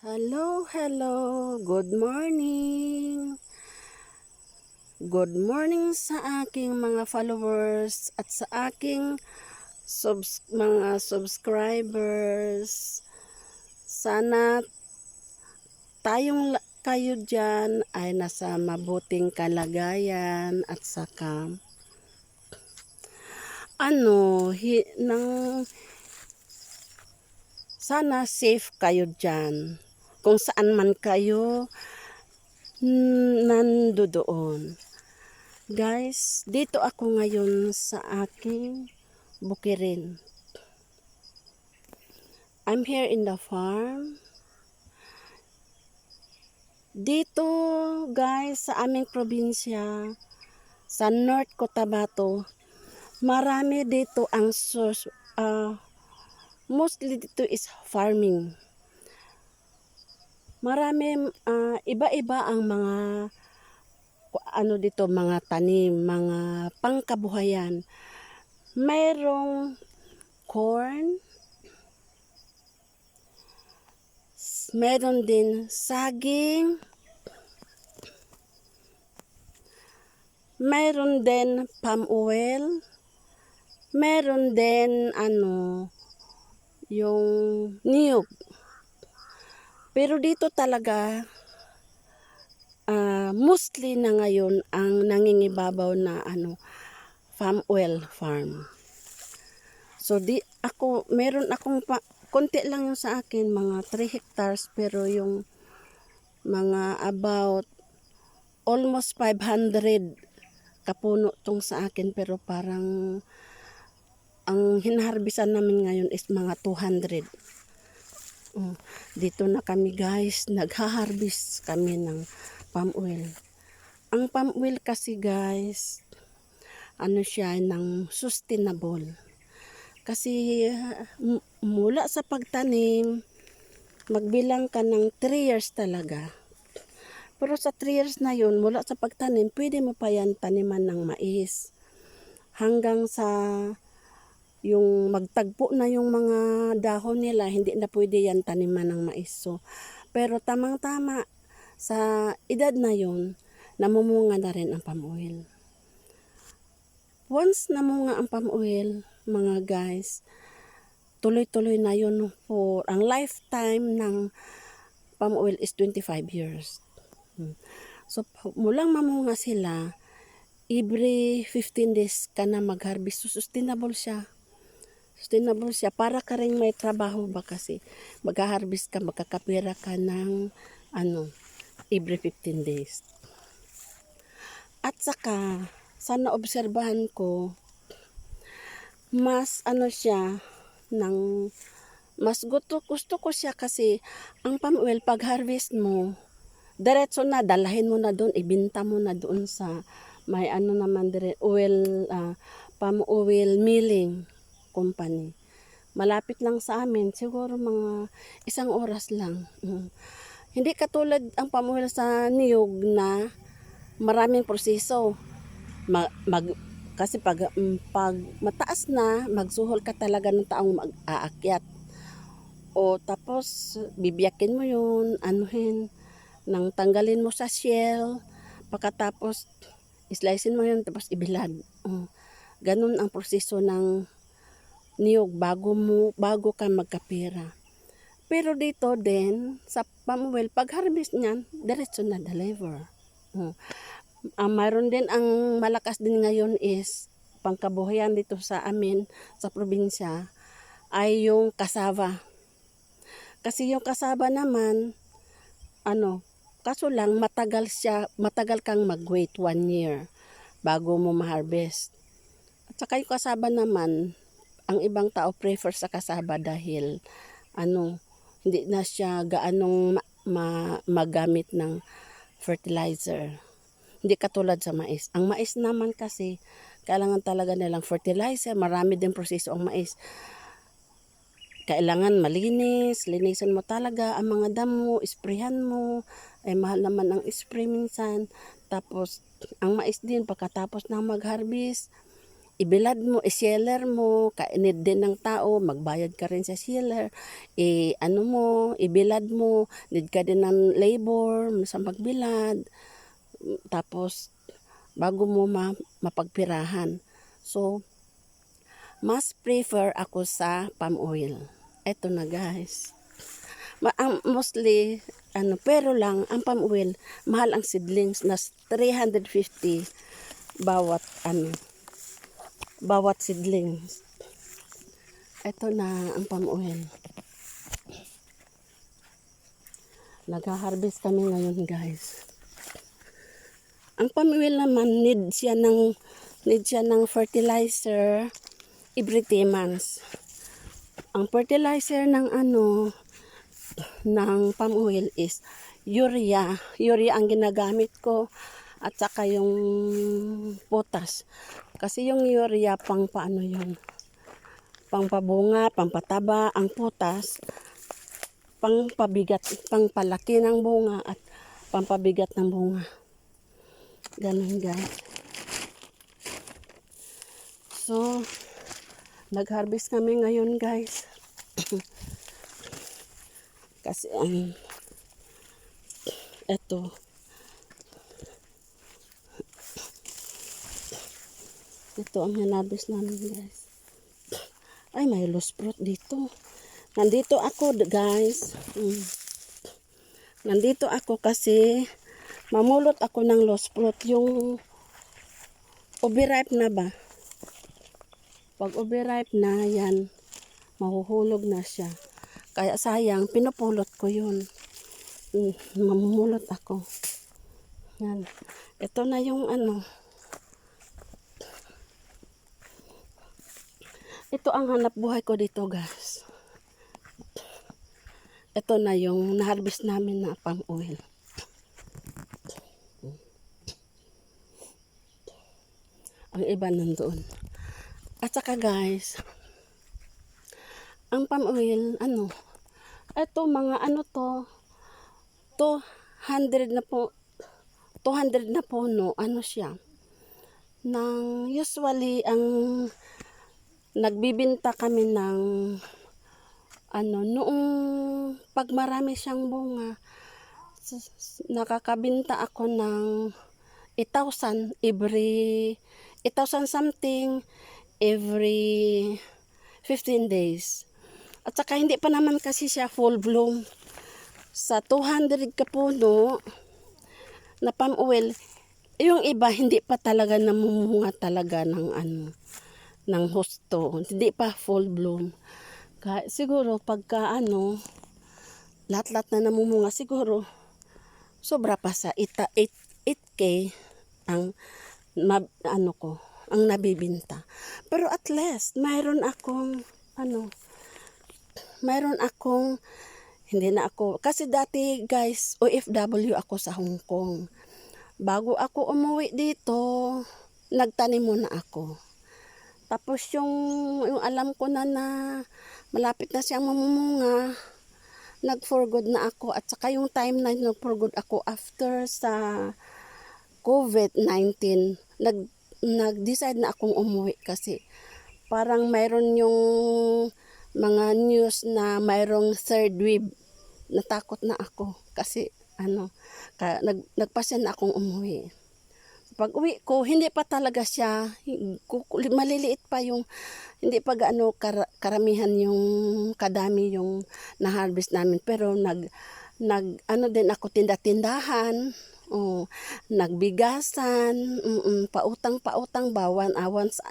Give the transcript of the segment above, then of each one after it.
Hello, hello. Good morning. Good morning sa aking mga followers at sa aking mga subscribers. Sana kayo dyan ay nasa mabuting kalagayan at saka sana safe kayo dyan. Kung saan man kayo nandoon. Guys, dito ako ngayon sa aking bukirin. I'm here in the farm. Dito, guys, sa aming probinsya, sa North Cotabato, marami dito ang source, mostly dito is farming. Marami, iba-iba ang mga dito, mga tanim, mga pangkabuhayan. Mayroong corn, meron din saging, meron din palm oil, meron din yung niyog. Pero dito talaga mostly na ngayon ang nangingibabaw na palm oil farm. So meron akong konti lang yung sa akin, mga 3 hectares, pero yung mga about almost 500 kapuno tong sa akin, pero parang ang hinaharbisan namin ngayon is mga 200. Dito na kami, guys, nagha-harvest kami ng palm oil. Ang palm oil kasi, guys, siya ng sustainable. Kasi mula sa pagtanim, magbilang ka ng 3 years talaga. Pero sa 3 years na yun, mula sa pagtanim, pwede mo pa yan taniman ng mais. Hanggang sa yung magtagpo na yung mga dahon nila, hindi na pwede yan taniman ng mais. So, pero tamang-tama, sa edad na yun, namumunga na rin ang palm oil. Once namunga ang palm oil, mga guys, tuloy-tuloy na yun for ang lifetime ng palm oil is 25 years. So, mulang mamunga sila, every 15 days ka na mag-harvest. So, sustainable siya. Para ka rin may trabaho ba, kasi mag-harvest ka, magkakapira ka ng every 15 days. At saka, sa naobserbahan ko, mas siya mas gusto ko siya, kasi ang palm oil pag harvest mo, diretso na dalahin mo na doon, ibenta mo na doon sa may naman dire palm oil milling company. Malapit lang sa amin, siguro mga 1 oras lang. Hindi katulad ang palm oil sa niyog na maraming proseso. Kasi pag mataas na, magsuhol ka talaga ng taong mag-aakyat. O tapos bibiyakin mo yun, nang tanggalin mo sa shell, pagkatapos slicein mo yun, tapos ibilad. Ganun ang proseso ng niyog bago ka magkapira. Pero dito din sa palm oil, pag harvest niyan, diretso na deliver. Mayroon din ang malakas din ngayon is pangkabuhayan dito sa amin sa probinsya ay yung cassava. Kasi yung cassava naman kaso lang matagal kang mag-wait 1 year bago mo ma-harvest. At saka yung cassava naman, ang ibang tao prefer sa cassava dahil hindi na siya gaanong magamit ng fertilizer. Hindi katulad sa mais. Ang mais naman kasi kailangan talaga nilang fertilizer, marami din proseso ang mais. Kailangan malinis, linisan mo talaga ang mga damo, isprehan mo, mahal naman ang spray minsan. Tapos ang mais din pagkatapos na mag-harvest, ibilad mo, i-seller mo, kainid din ng tao, magbayad ka rin sa seller, ano mo, ibilad mo, need ka din ng labor sa magbilad, tapos bago mo mapagpirahan. So, mas prefer ako sa palm oil. Eto na guys. Mostly, pero lang, ang palm oil, mahal ang seedlings na 350 bawat, bawat seedlings. Ito na ang palm oil. Nag-harvest kami ngayon guys. Ang palm oil naman, need siya ng fertilizer every 3 months. Ang fertilizer ng palm oil is urea. Urea ang ginagamit ko at saka yung potas. Kasi yung urea pang paano yun? Pangpabunga, pangpataba, ang potas pangpabigat, pangpalaki ng bunga at pampabigat ng bunga. Ganun guys. So, nag-harvest kami ngayon guys. Kasi ito ang hinabis namin guys. Ay, may lost fruit dito. Nandito ako guys. Nandito ako kasi mamulot ako ng lost fruit. Yung overripe na ba? Pag overripe na yan, mahuhulog na siya. Kaya sayang, pinupulot ko yun. Mamumulot ako. Yan. Ito na yung Ito ang hanap buhay ko dito guys. Ito na yung na-harvest namin na palm oil. Ang iba nandoon. At saka guys, ang palm oil, ito mga to, 200 na puno, siya. Usually, ang nagbibinta kami ng, noong pag marami siyang bunga, nakakabinta ako ng 8,000 something every 15 days. At saka hindi pa naman kasi siya full bloom. Sa 200 ka puno na palm oil, yung iba hindi pa talaga namumunga talaga ng husto. Hindi pa full bloom. Kaya siguro pagka lahat-lahat na namumunga, siguro sobra pa sa 8K ang ang nabibinta. Pero at least mayroon akong hindi na ako, kasi dati guys, OFW ako sa Hong Kong. Bago ako umuwi dito, nagtanim muna ako. Tapos yung alam ko na malapit na siyang mamumunga, nag-for good na ako. At saka yung time na nag-for good ako after sa COVID-19, nag-decide na akong umuwi kasi parang mayroon yung mga news na mayroong third wave. Natakot na ako kasi nagpasya na akong umuwi. Pag uwi ko, hindi pa talaga siya, maliliit pa yung, hindi pa karamihan yung kadami yung na-harvest namin. Pero din ako tinda-tindahan, nagbigasan, pautang-pautang bawan, awan sa,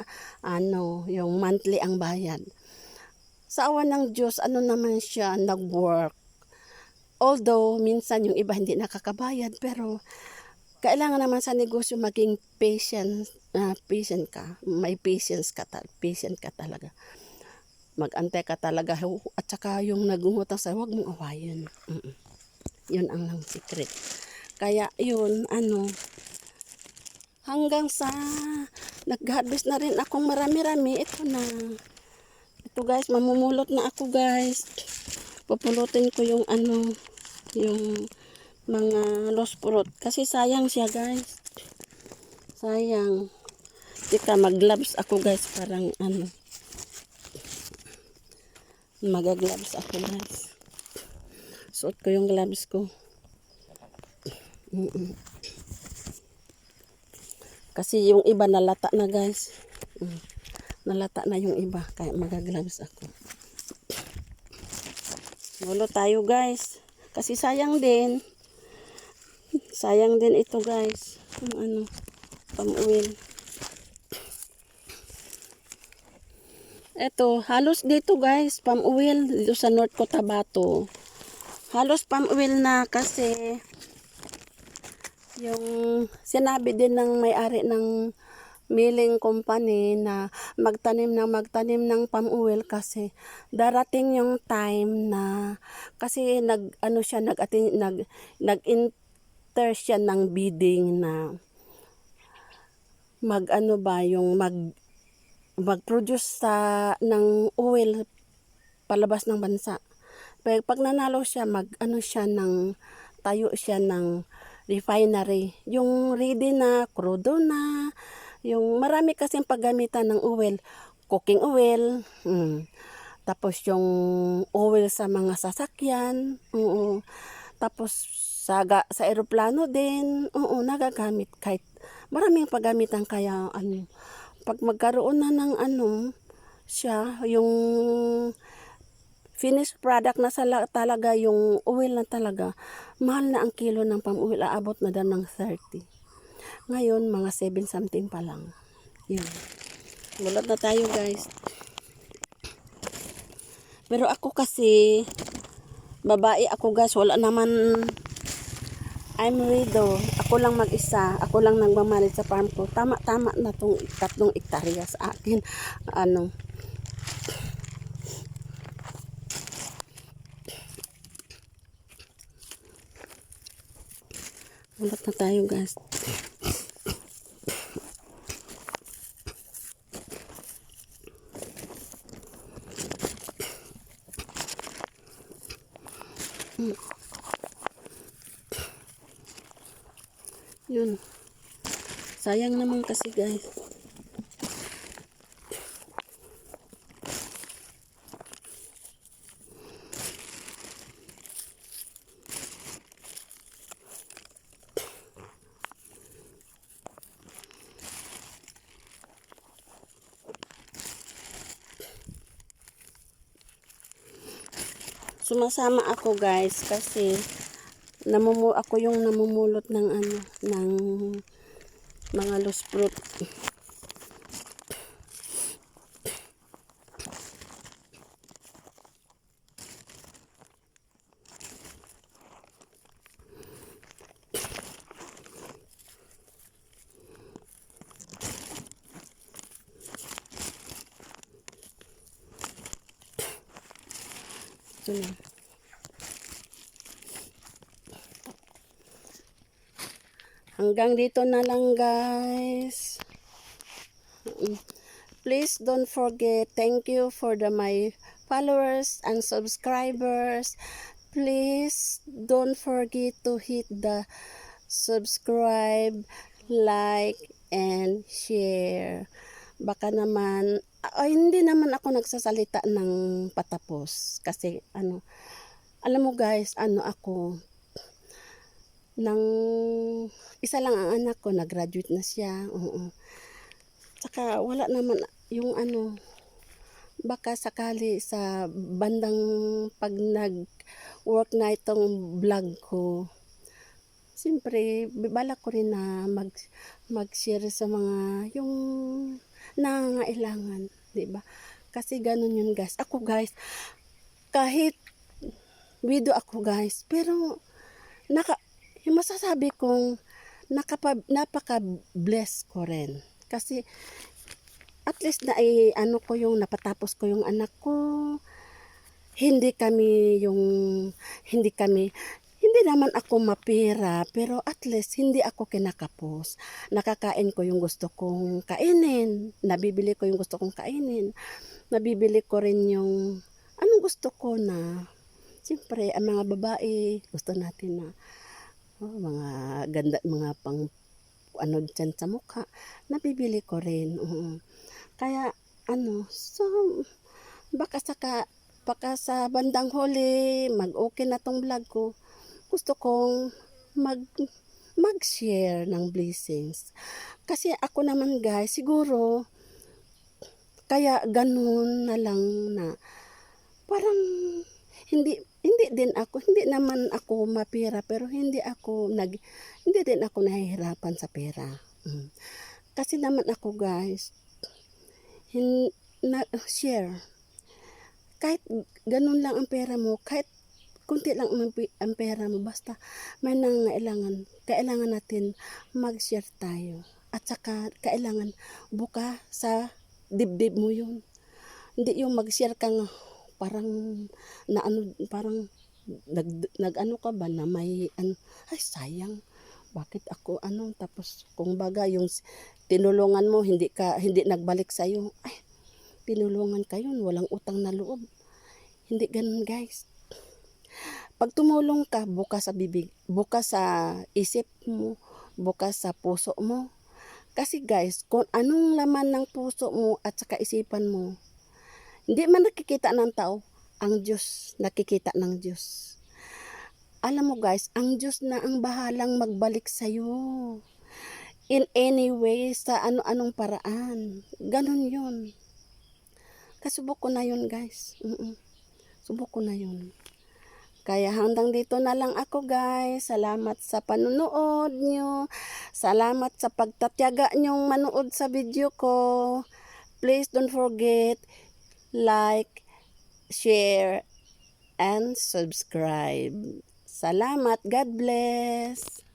yung monthly ang bayad. Sa awan ng Diyos, naman siya, nag-work. Although, minsan yung iba hindi nakakabayad, pero kailangan naman sa negosyo maging patient ka. May patient ka talaga. Mag-antay ka talaga. At saka yung nagungutang sa huwag mong awayin. Yun ang secret. Kaya yun, hanggang sa nag-harvest na rin akong marami-rami. Ito na. Ito guys, mamumulot na ako guys. Pupulutin ko yung yung mga lost fruit. Kasi sayang siya guys. Sayang. Tika, mag-gloves ako guys. Parang ano. Mag-gloves ako guys. Suot ko yung gloves ko. Kasi yung iba nalata na guys. Nalata na yung iba. Kaya mag-gloves ako. Gulo tayo guys. Kasi sayang din. Sayang din ito guys. Yung ano, palm-oil. Eto, halos dito guys, palm-oil dito sa North Cotabato. Halos palm-oil na kasi yung sinabi din ng may-ari ng milling company na magtanim ng palm-oil kasi darating yung time na kasi nag-enter siya ng bidding na mag-produce ng oil palabas ng bansa. Pag nanalo siya, tayo siya ng refinery. Yung ready na, crudo na, yung marami kasing paggamitan ng oil, cooking oil, tapos yung oil sa mga sasakyan, tapos sa eroplano din, nagagamit kahit maraming paggamitan kaya pag magkaroon na ng siya, yung finished product na talaga, yung oil na talaga, mahal na ang kilo ng palm oil, aabot na daw ng 30. Ngayon, mga 7 something pa lang. Yun. Gulat na tayo guys. Pero ako kasi, babae ako guys, wala naman, I'm widow. Ako lang mag-isa. Ako lang nagmamalit sa farm ko. Tama na tong 3 hektarya sa akin. Ulat na tayo guys. Yun. Sayang naman kasi guys. Sumasama ako guys kasi ako yung namumulot ng mga loose fruit. Ito na. Hanggang dito na lang guys. Please don't forget, thank you for my followers and subscribers. Please don't forget to hit the subscribe, like, and share. Baka naman, hindi naman ako nagsasalita ng patapos. Kasi, alam mo guys, ako, nang isa lang ang anak ko, nag-graduate na siya. Saka wala naman yung baka sakali sa bandang pag nag-work na itong vlog ko. Siyempre, balak ko rin na mag-share sa mga yung nangangailangan, 'di ba? Kasi ganun yun guys. Ako guys, kahit widow ako guys, pero yung masasabi kong napaka-bless ko rin. Kasi at least ko yung napatapos ko yung anak ko. Hindi naman ako mapira, pero at least hindi ako kinakapos. Nakakain ko yung gusto kong kainin. Nabibili ko yung gusto kong kainin. Nabibili ko rin yung anong gusto ko na. Siyempre, ang mga babae, gusto natin na mga ganda, mga pang ano dyan sa mukha, nabibili ko rin. Kaya so baka sa bandang huli mag-okay na tong vlog ko. Gusto kong mag-share ng blessings. Kasi ako naman guys, siguro kaya ganun na lang na parang hindi naman ako mapira, pero hindi din ako nahihirapan sa pera. Kasi naman ako guys, share. Kahit ganun lang ang pera mo, kahit kunti lang ang pera mo, basta may kailangan natin mag-share tayo. At saka kailangan buka sa dibdib mo yun. Hindi yung mag-share kang parang parang nag ka ba na may ay sayang, bakit ako tapos kung baga yung tinulungan mo hindi nagbalik sa iyo, ay tinulungan ka yun, walang utang na loob. Hindi ganun guys. Pag tumulong ka, bukas sa bibig, bukas sa isip mo, bukas sa puso mo. Kasi guys, kung anong laman ng puso mo at saka isipan mo, hindi man nakikita ng tao, ang Diyos, nakikita ng Diyos. Alam mo guys, ang Diyos na ang bahalang magbalik sa'yo. In any way, sa ano-anong paraan. Ganon yun. Kasubok ko na yun guys. Subok ko na yun. Kaya hanggang dito na lang ako guys. Salamat sa panunood nyo. Salamat sa pagtatyaga nyong manood sa video ko. Please don't forget, like, share, and subscribe. Salamat. God bless.